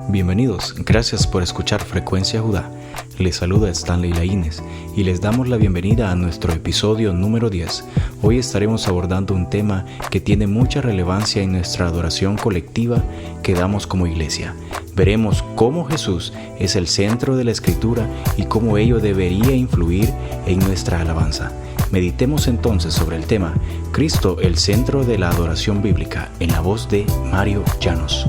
Bienvenidos, gracias por escuchar Frecuencia Judá. Les saluda Stanley Laínez y les damos la bienvenida a nuestro episodio número 10. Hoy estaremos abordando un tema que tiene mucha relevancia en nuestra adoración colectiva que damos como iglesia. Veremos cómo Jesús es el centro de la Escritura y cómo ello debería influir en nuestra alabanza. Meditemos entonces sobre el tema Cristo, el centro de la adoración bíblica, en la voz de Mario Llanos.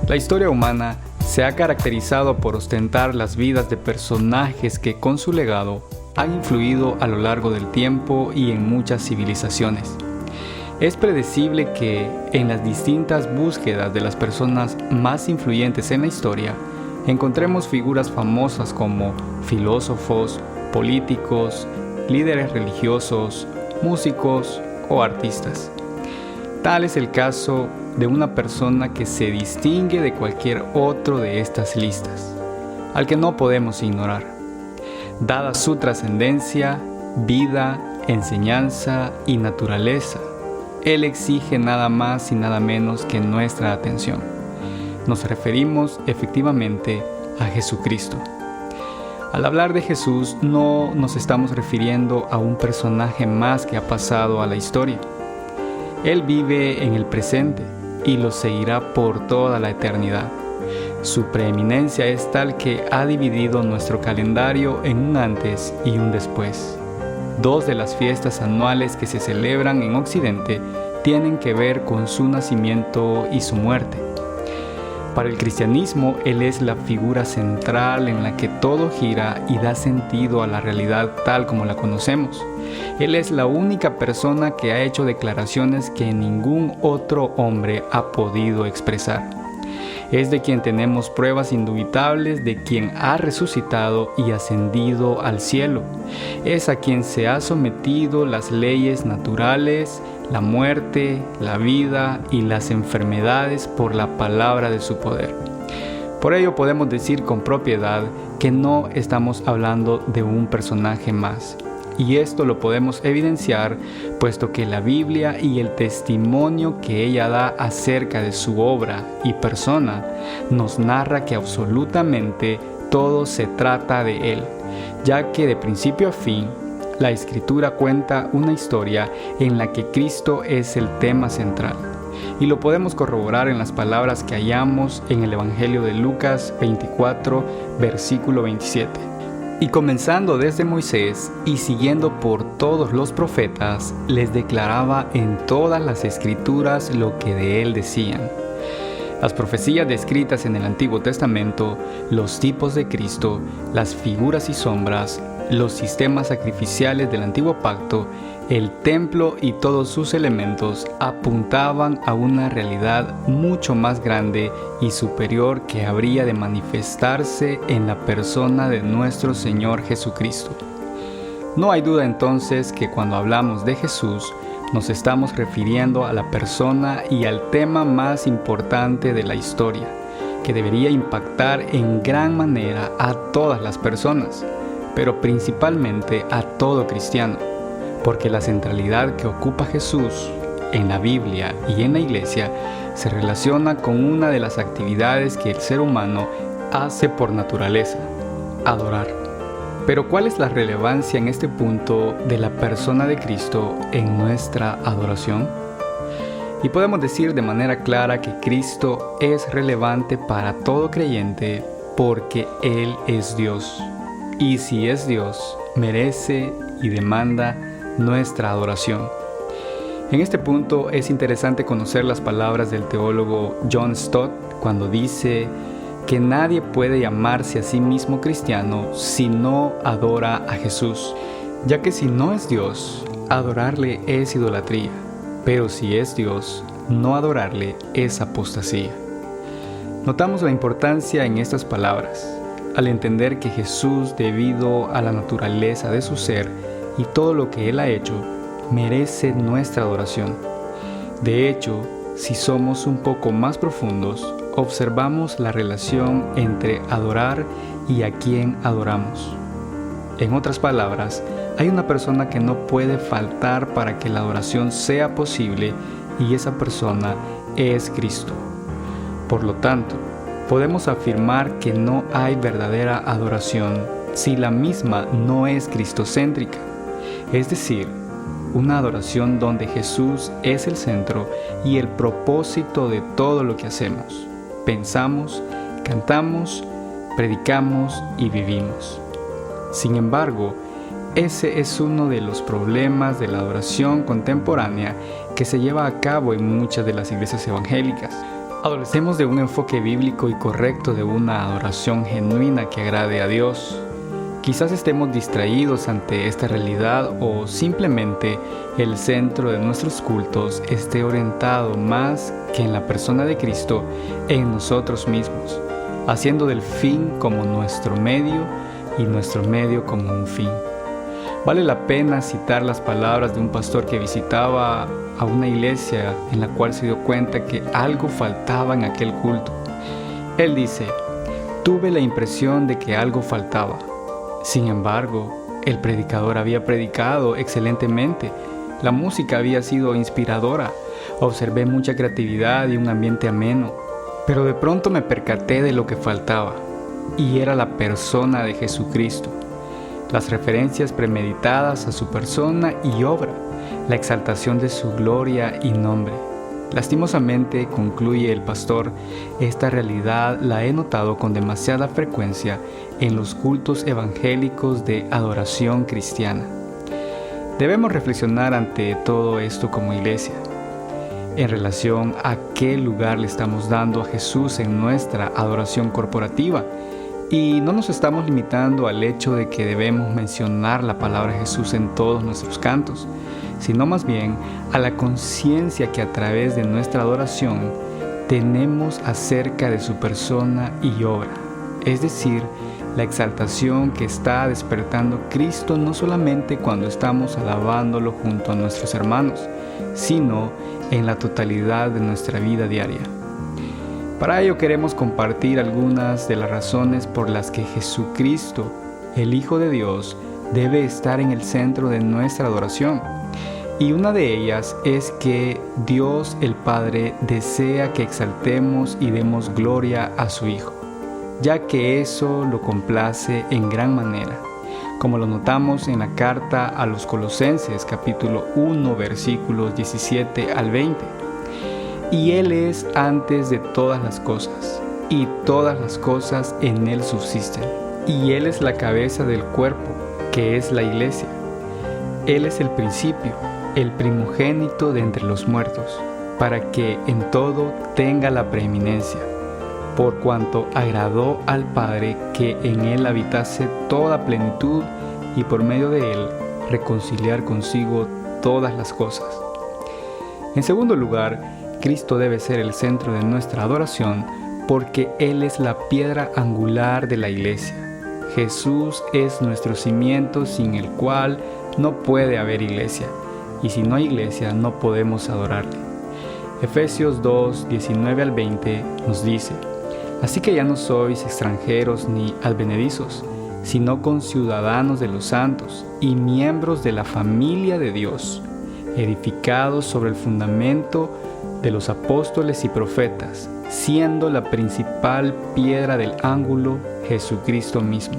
La historia humana se ha caracterizado por ostentar las vidas de personajes que con su legado han influido a lo largo del tiempo y en muchas civilizaciones. Es predecible que en las distintas búsquedas de las personas más influyentes en la historia encontremos figuras famosas como filósofos, políticos, líderes religiosos, músicos o artistas. Tal es el caso de una persona que se distingue de cualquier otro de estas listas, al que no podemos ignorar. Dada su trascendencia, vida, enseñanza y naturaleza, Él exige nada más y nada menos que nuestra atención. Nos referimos efectivamente a Jesucristo. Al hablar de Jesús, no nos estamos refiriendo a un personaje más que ha pasado a la historia. Él vive en el presente y lo seguirá por toda la eternidad. Su preeminencia es tal que ha dividido nuestro calendario en un antes y un después. Dos de las fiestas anuales que se celebran en Occidente tienen que ver con su nacimiento y su muerte. Para el cristianismo, Él es la figura central en la que todo gira y da sentido a la realidad tal como la conocemos. Él es la única persona que ha hecho declaraciones que ningún otro hombre ha podido expresar. Es de quien tenemos pruebas indubitables de quien ha resucitado y ascendido al cielo. Es a quien se ha sometido las leyes naturales, la muerte, la vida y las enfermedades por la palabra de su poder. Por ello podemos decir con propiedad que no estamos hablando de un personaje más. Y esto lo podemos evidenciar puesto que la Biblia y el testimonio que ella da acerca de su obra y persona nos narra que absolutamente todo se trata de Él, ya que de principio a fin la Escritura cuenta una historia en la que Cristo es el tema central. Y lo podemos corroborar en las palabras que hallamos en el Evangelio de Lucas 24, versículo 27. Y comenzando desde Moisés y siguiendo por todos los profetas, les declaraba en todas las Escrituras lo que de él decían. Las profecías descritas en el Antiguo Testamento, los tipos de Cristo, las figuras y sombras, los sistemas sacrificiales del Antiguo Pacto, el templo y todos sus elementos apuntaban a una realidad mucho más grande y superior que habría de manifestarse en la persona de nuestro Señor Jesucristo. No hay duda entonces que cuando hablamos de Jesús, nos estamos refiriendo a la persona y al tema más importante de la historia, que debería impactar en gran manera a todas las personas, pero principalmente a todo cristiano, porque la centralidad que ocupa Jesús en la Biblia y en la Iglesia se relaciona con una de las actividades que el ser humano hace por naturaleza: adorar. Pero ¿cuál es la relevancia en este punto de la persona de Cristo en nuestra adoración? Y podemos decir de manera clara que Cristo es relevante para todo creyente porque Él es Dios. Y si es Dios, merece y demanda nuestra adoración. En este punto es interesante conocer las palabras del teólogo John Stott cuando dice que nadie puede llamarse a sí mismo cristiano si no adora a Jesús, ya que si no es Dios, adorarle es idolatría, pero si es Dios, no adorarle es apostasía. Notamos la importancia en estas palabras, al entender que Jesús, debido a la naturaleza de su ser y todo lo que Él ha hecho, merece nuestra adoración. De hecho, si somos un poco más profundos, observamos la relación entre adorar y a quién adoramos. En otras palabras, hay una persona que no puede faltar para que la adoración sea posible y esa persona es Cristo. Por lo tanto, podemos afirmar que no hay verdadera adoración si la misma no es cristocéntrica, es decir, una adoración donde Jesús es el centro y el propósito de todo lo que hacemos, pensamos, cantamos, predicamos y vivimos. Sin embargo, ese es uno de los problemas de la adoración contemporánea que se lleva a cabo en muchas de las iglesias evangélicas. Adolecemos de un enfoque bíblico y correcto de una adoración genuina que agrade a Dios. Quizás estemos distraídos ante esta realidad o simplemente el centro de nuestros cultos esté orientado más que en la persona de Cristo en nosotros mismos, haciendo del fin como nuestro medio y nuestro medio como un fin. Vale la pena citar las palabras de un pastor que visitaba a una iglesia en la cual se dio cuenta que algo faltaba en aquel culto. Él dice: tuve la impresión de que algo faltaba. Sin embargo, el predicador había predicado excelentemente, la música había sido inspiradora, observé mucha creatividad y un ambiente ameno, pero de pronto me percaté de lo que faltaba, y era la persona de Jesucristo, las referencias premeditadas a su persona y obra, la exaltación de su gloria y nombre. Lastimosamente, concluye el pastor, esta realidad la he notado con demasiada frecuencia en los cultos evangélicos de adoración cristiana. Debemos reflexionar ante todo esto como iglesia, en relación a qué lugar le estamos dando a Jesús en nuestra adoración corporativa, y no nos estamos limitando al hecho de que debemos mencionar la palabra Jesús en todos nuestros cantos, sino más bien a la conciencia que a través de nuestra adoración tenemos acerca de su persona y obra, es decir, la exaltación que está despertando Cristo no solamente cuando estamos alabándolo junto a nuestros hermanos, sino en la totalidad de nuestra vida diaria. Para ello queremos compartir algunas de las razones por las que Jesucristo, el Hijo de Dios, debe estar en el centro de nuestra adoración. Y una de ellas es que Dios el Padre desea que exaltemos y demos gloria a su Hijo, ya que eso lo complace en gran manera, como lo notamos en la carta a los Colosenses capítulo 1 versículos 17 al 20. Y Él es antes de todas las cosas, y todas las cosas en Él subsisten. Y Él es la cabeza del cuerpo, que es la iglesia. Él es el principio, el primogénito de entre los muertos, para que en todo tenga la preeminencia, por cuanto agradó al Padre que en Él habitase toda plenitud y por medio de Él reconciliar consigo todas las cosas. En segundo lugar, Cristo debe ser el centro de nuestra adoración porque Él es la piedra angular de la iglesia. Jesús es nuestro cimiento sin el cual no puede haber iglesia, y si no hay iglesia no podemos adorarle. Efesios 2, 19 al 20 nos dice: así que ya no sois extranjeros ni advenedizos, sino conciudadanos de los santos y miembros de la familia de Dios, edificados sobre el fundamento de los apóstoles y profetas, siendo la principal piedra del ángulo Jesucristo mismo.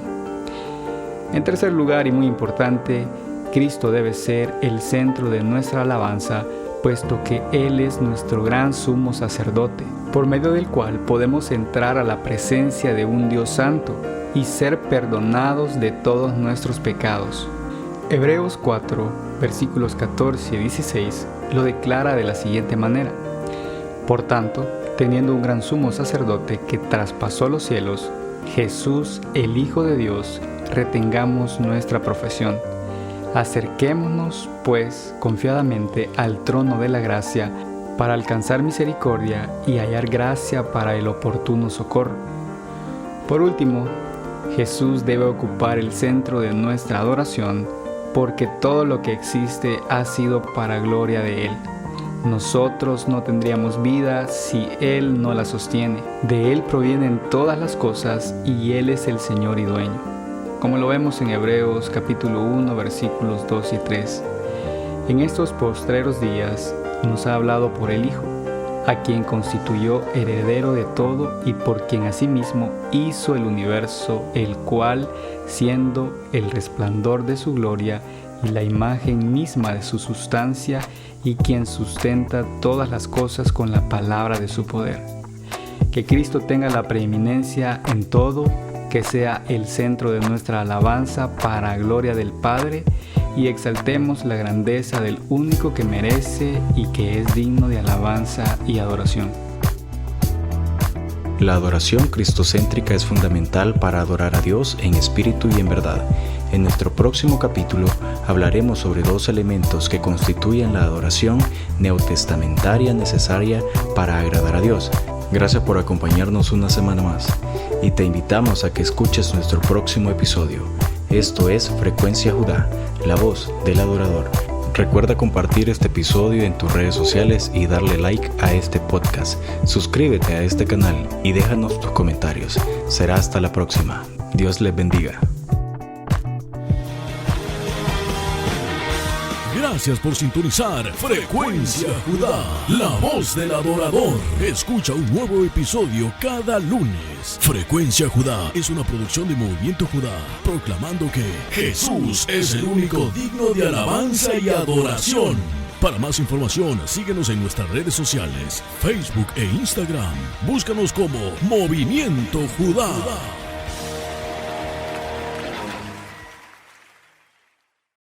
En tercer lugar, y muy importante, Cristo debe ser el centro de nuestra alabanza, puesto que Él es nuestro gran sumo sacerdote, por medio del cual podemos entrar a la presencia de un Dios santo y ser perdonados de todos nuestros pecados. Hebreos 4, versículos 14 y 16 lo declara de la siguiente manera: por tanto, teniendo un gran sumo sacerdote que traspasó los cielos, Jesús, el Hijo de Dios, retengamos nuestra profesión. Acerquémonos, pues, confiadamente al trono de la gracia para alcanzar misericordia y hallar gracia para el oportuno socorro. Por último, Jesús debe ocupar el centro de nuestra adoración porque todo lo que existe ha sido para gloria de Él. Nosotros no tendríamos vida si Él no la sostiene. De Él provienen todas las cosas y Él es el Señor y dueño. Como lo vemos en Hebreos capítulo 1 versículos 2 y 3. En estos postreros días nos ha hablado por el Hijo, a quien constituyó heredero de todo y por quien asimismo hizo el universo, el cual, siendo el resplandor de su gloria y la imagen misma de su sustancia, y quien sustenta todas las cosas con la palabra de su poder. Que Cristo tenga la preeminencia en todo, que sea el centro de nuestra alabanza para gloria del Padre, y exaltemos la grandeza del único que merece y que es digno de alabanza y adoración. La adoración cristocéntrica es fundamental para adorar a Dios en espíritu y en verdad. En nuestro próximo capítulo hablaremos sobre 2 elementos que constituyen la adoración neotestamentaria necesaria para agradar a Dios. Gracias por acompañarnos una semana más y te invitamos a que escuches nuestro próximo episodio. Esto es Frecuencia Judá, la voz del adorador. Recuerda compartir este episodio en tus redes sociales y darle like a este podcast. Suscríbete a este canal y déjanos tus comentarios. Será hasta la próxima. Dios les bendiga. Gracias por sintonizar Frecuencia Judá, la voz del adorador. Escucha un nuevo episodio cada lunes. Frecuencia Judá es una producción de Movimiento Judá, proclamando que Jesús es el único digno de alabanza y adoración. Para más información, síguenos en nuestras redes sociales, Facebook e Instagram. Búscanos como Movimiento Judá.